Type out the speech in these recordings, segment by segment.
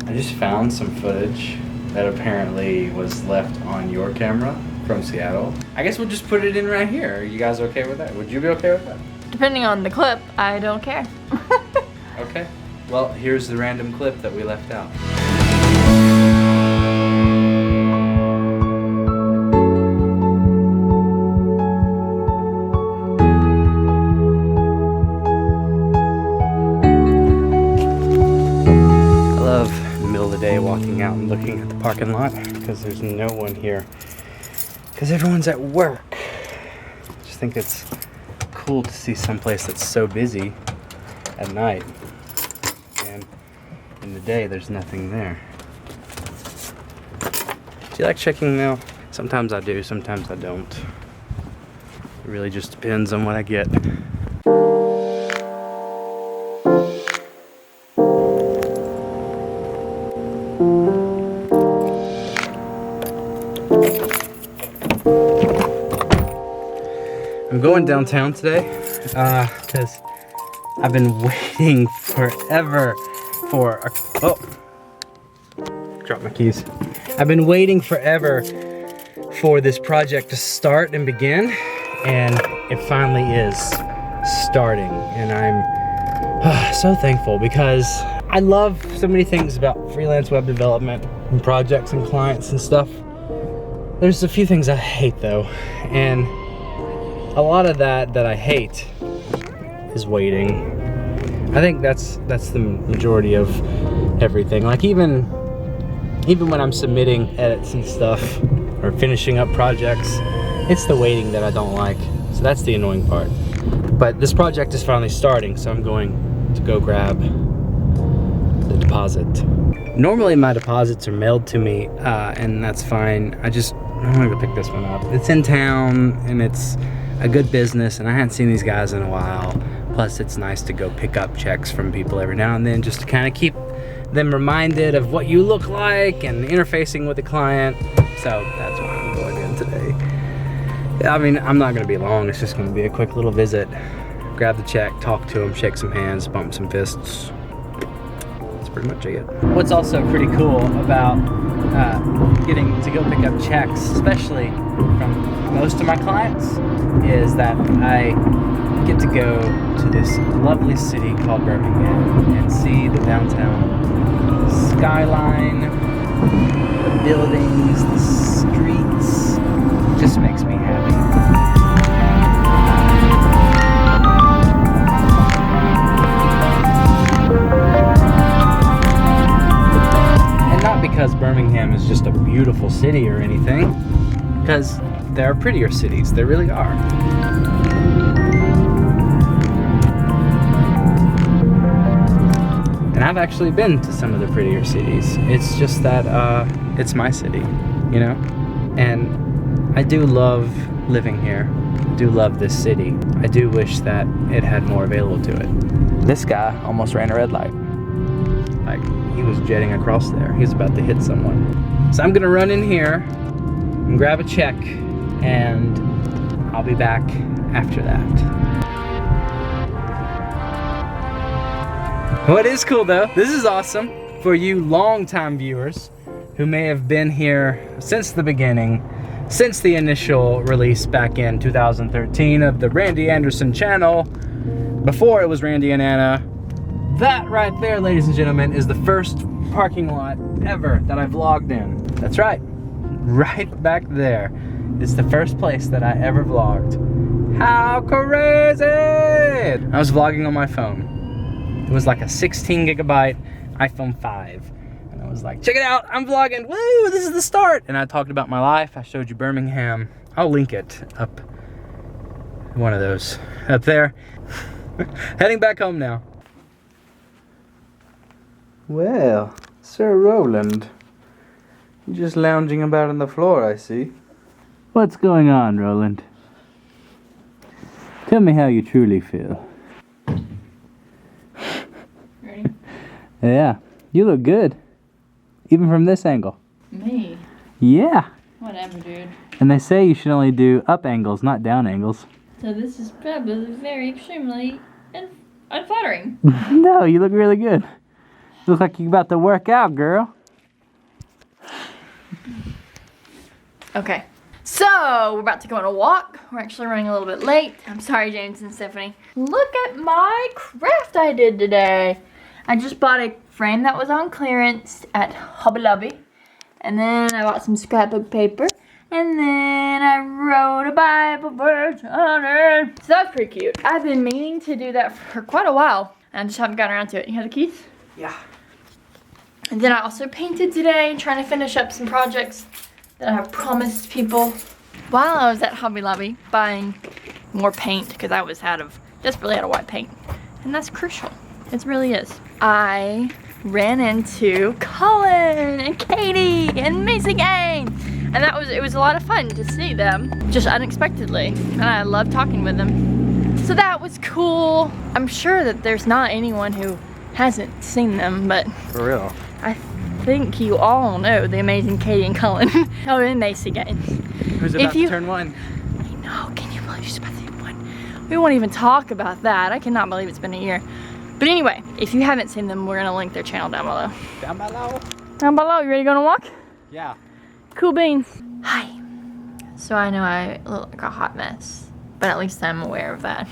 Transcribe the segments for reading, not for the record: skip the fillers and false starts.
I just found some footage that apparently was left on your camera from Seattle. I guess we'll just put it in right here. Are you guys okay with that? Would you be okay with that? Depending on the clip, I don't care. Okay. Well, here's the random clip that we left out. Day walking out and looking at the parking lot because there's no one here because everyone's at work. I just think it's cool to see someplace that's so busy at night, and in the day there's nothing there. Do you like checking mail? Sometimes I do, sometimes I don't. It really just depends on what I get. I'm going downtown today because I've been waiting forever for dropped my keys. I've been waiting forever for this project to start and begin, and it finally is starting, and I'm so thankful because I love so many things about freelance web development and projects and clients and stuff. There's a few things I hate though, and a lot of that I hate is waiting. I think that's the majority of everything. Like even when I'm submitting edits and stuff or finishing up projects, it's the waiting that I don't like. So that's the annoying part. But this project is finally starting, so I'm going to go grab the deposit. Normally my deposits are mailed to me, and that's fine. I'm gonna go pick this one up. It's in town and it's a good business, and I hadn't seen these guys in a while. Plus it's nice to go pick up checks from people every now and then just to kind of keep them reminded of what you look like and interfacing with the client. So that's why I'm going in today. I mean, I'm not gonna be long. It's just gonna be a quick little visit. Grab the check, talk to them, shake some hands, bump some fists. That's pretty much it. What's also pretty cool about getting to go pick up checks, especially from most of my clients, is that I get to go to this lovely city called Birmingham and see the downtown skyline, the buildings, the streets. It just makes me happy. Because Birmingham is just a beautiful city or anything, because there are prettier cities, there really are. And I've actually been to some of the prettier cities. It's just that it's my city, you know? And I do love living here. I do love this city. I do wish that it had more available to it. This guy almost ran a red light. Like, he was jetting across there. He was about to hit someone. So I'm gonna run in here and grab a check, and I'll be back after that. What is cool though, this is awesome for you longtime viewers who may have been here since the beginning, since the initial release back in 2013 of the Randy Anderson channel, before it was Randy and Anna. That right there, ladies and gentlemen, is the first parking lot ever that I vlogged in. That's right. Right back there is the first place that I ever vlogged. How crazy! I was vlogging on my phone. It was like a 16 gigabyte iPhone 5. And I was like, check it out, I'm vlogging. Woo, this is the start. And I talked about my life. I showed you Birmingham. I'll link it up. One of those up there. Heading back home now. Well, Sir Roland, you're just lounging about on the floor, I see. What's going on, Roland? Tell me how you truly feel. Ready? Yeah, you look good. Even from this angle. Me? Yeah. Whatever, dude. And they say you should only do up angles, not down angles. So this is probably very extremely unflattering. No, you look really good. Look like you about to work out, girl. Okay. So, we're about to go on a walk. We're actually running a little bit late. I'm sorry, James and Stephanie. Look at my craft I did today. I just bought a frame that was on clearance at Hobby Lobby. And then I bought some scrapbook paper. And then I wrote a Bible verse on it. So that's pretty cute. I've been meaning to do that for quite a while. And I just haven't gotten around to it. You have the keys? Yeah. And then I also painted today, trying to finish up some projects that I have promised people while I was at Hobby Lobby buying more paint because I was desperately out of white paint. And that's crucial. It really is. I ran into Colin and Katie and Macy Gang. And it was a lot of fun to see them just unexpectedly. And I love talking with them. So that was cool. I'm sure that there's not anyone who hasn't seen them, but For real. I think you all know the amazing Katie and Colin. Oh, and Macy Gang. Who's about to turn 1? I know, can you believe she's about to turn 1? We won't even talk about that. I cannot believe it's been a year. But anyway, if you haven't seen them, we're gonna link their channel down below. Down below? Down below, you ready to go on a walk? Yeah. Cool beans. Hi. So I know I look like a hot mess, but at least I'm aware of that.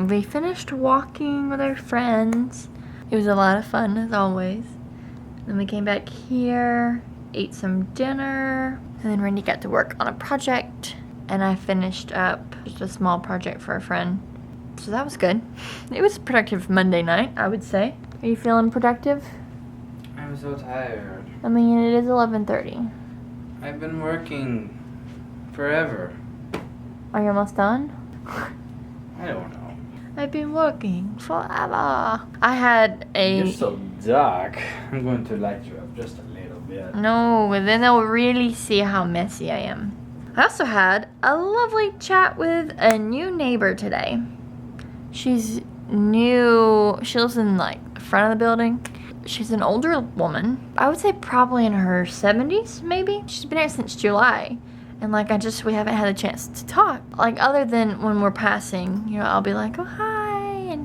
We finished walking with our friends. It was a lot of fun, as always. Then we came back here, ate some dinner, and then Randy got to work on a project, and I finished up just a small project for a friend. So that was good. It was a productive Monday night, I would say. Are you feeling productive? I'm so tired. I mean, it is 11:30. I've been working forever. Are you almost done? I don't know. I've been working forever. I had You're a... so dark. I'm going to light you up just a little bit. No, but then they'll really see how messy I am. I also had a lovely chat with a new neighbor today. She's new. She lives in like the front of the building. She's an older woman. I would say probably in her 70s, maybe. She's been here since July. And like we haven't had a chance to talk. Like other than when we're passing, you know, I'll be like, oh hi,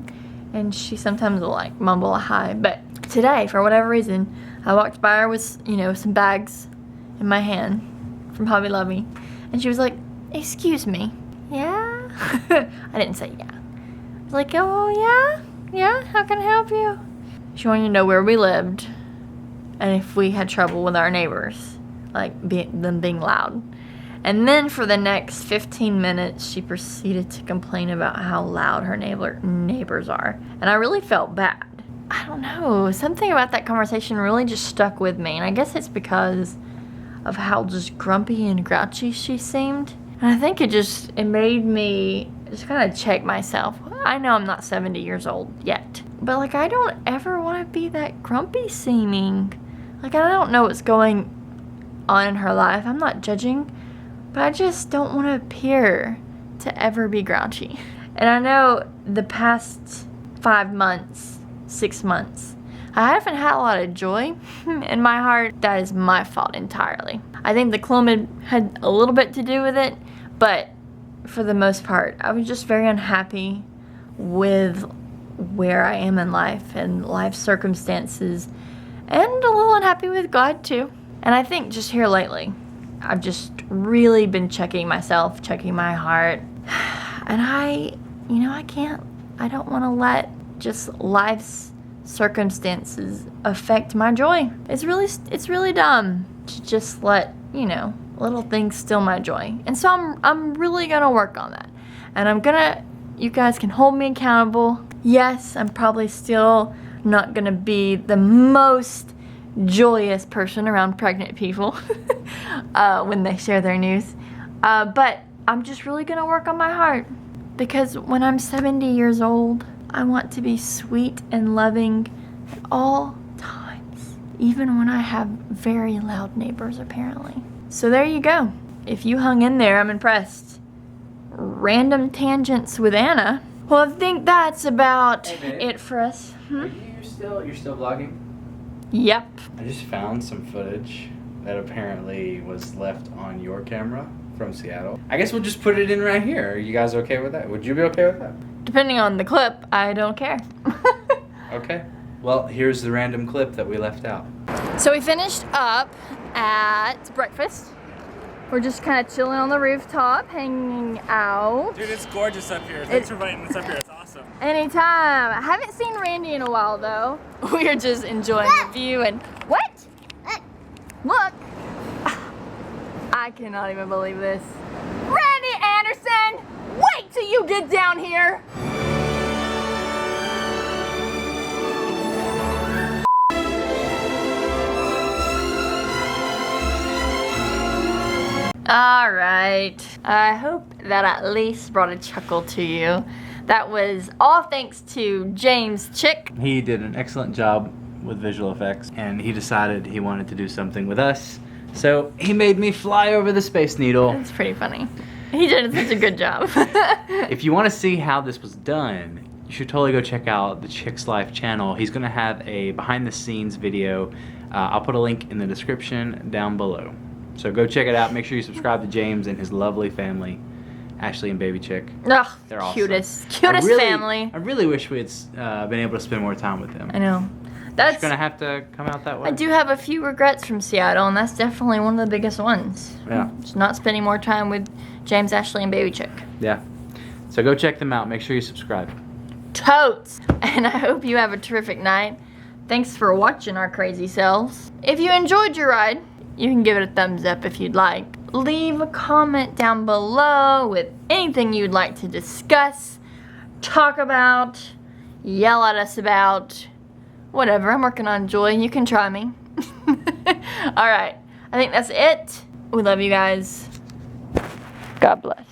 and she sometimes will like mumble a hi. But today, for whatever reason, I walked by her with, you know, some bags in my hand from Hobby Lobby. And she was like, excuse me, yeah? I didn't say yeah. I was like, oh yeah? Yeah, how can I help you? She wanted to know where we lived and if we had trouble with our neighbors, like them being loud. And then for the next 15 minutes, she proceeded to complain about how loud her neighbors are. And I really felt bad. I don't know, something about that conversation really just stuck with me. And I guess it's because of how just grumpy and grouchy she seemed. And I think it made me just kind of check myself. I know I'm not 70 years old yet. But like, I don't ever want to be that grumpy seeming. Like, I don't know what's going on in her life. I'm not judging. But I just don't want to appear to ever be grouchy. And I know the past 5 months, 6 months, I haven't had a lot of joy in my heart. That is my fault entirely. I think the Clomid had a little bit to do with it, but for the most part, I was just very unhappy with where I am in life and life circumstances, and a little unhappy with God too. And I think just here lately, I've just really been checking myself, checking my heart. And I don't want to let just life's circumstances affect my joy. It's really dumb to just let, little things steal my joy. And so I'm really gonna work on that. And you guys can hold me accountable. Yes, I'm probably still not gonna be the most joyous person around pregnant people when they share their news. But I'm just really gonna work on my heart, because when I'm 70 years old, I want to be sweet and loving at all times, even when I have very loud neighbors apparently. So there you go. If you hung in there, I'm impressed. Random tangents with Anna. Well, I think that's about it for us. You're still vlogging? Yep. I just found some footage that apparently was left on your camera from Seattle. I guess we'll just put it in right here. Are you guys okay with that? Would you be okay with that? Depending on the clip, I don't care. Okay. Well, here's the random clip that we left out. So we finished up at breakfast. We're just kind of chilling on the rooftop, hanging out. Dude, it's gorgeous up here. Thanks for inviting us up here. It's awesome. Anytime. I haven't seen Randy in a while though. We're just enjoying the view and what? Look. I cannot even believe this. Randy Anderson, wait till you get down here. All right. I hope that at least brought a chuckle to you. That was all thanks to James Chick. He did an excellent job with visual effects, and he decided he wanted to do something with us. So he made me fly over the Space Needle. That's pretty funny. He did such a good job. If you want to see how this was done, you should totally go check out the Chick's Life channel. He's going to have a behind the scenes video. I'll put a link in the description down below. So go check it out. Make sure you subscribe to James and his lovely family, Ashley and Baby Chick. Ugh, They're awesome. cutest family. I really wish we had been able to spend more time with them. I know. It's gonna have to come out that way. I do have a few regrets from Seattle, and that's definitely one of the biggest ones. Yeah. Just not spending more time with James, Ashley, and Baby Chick. Yeah. So go check them out. Make sure you subscribe. Totes! And I hope you have a terrific night. Thanks for watching our crazy selves. If you enjoyed your ride, you can give it a thumbs up if you'd like. Leave a comment down below with anything you'd like to discuss, talk about, yell at us about, whatever. I'm working on joy. You can try me. All right. I think that's it. We love you guys. God bless.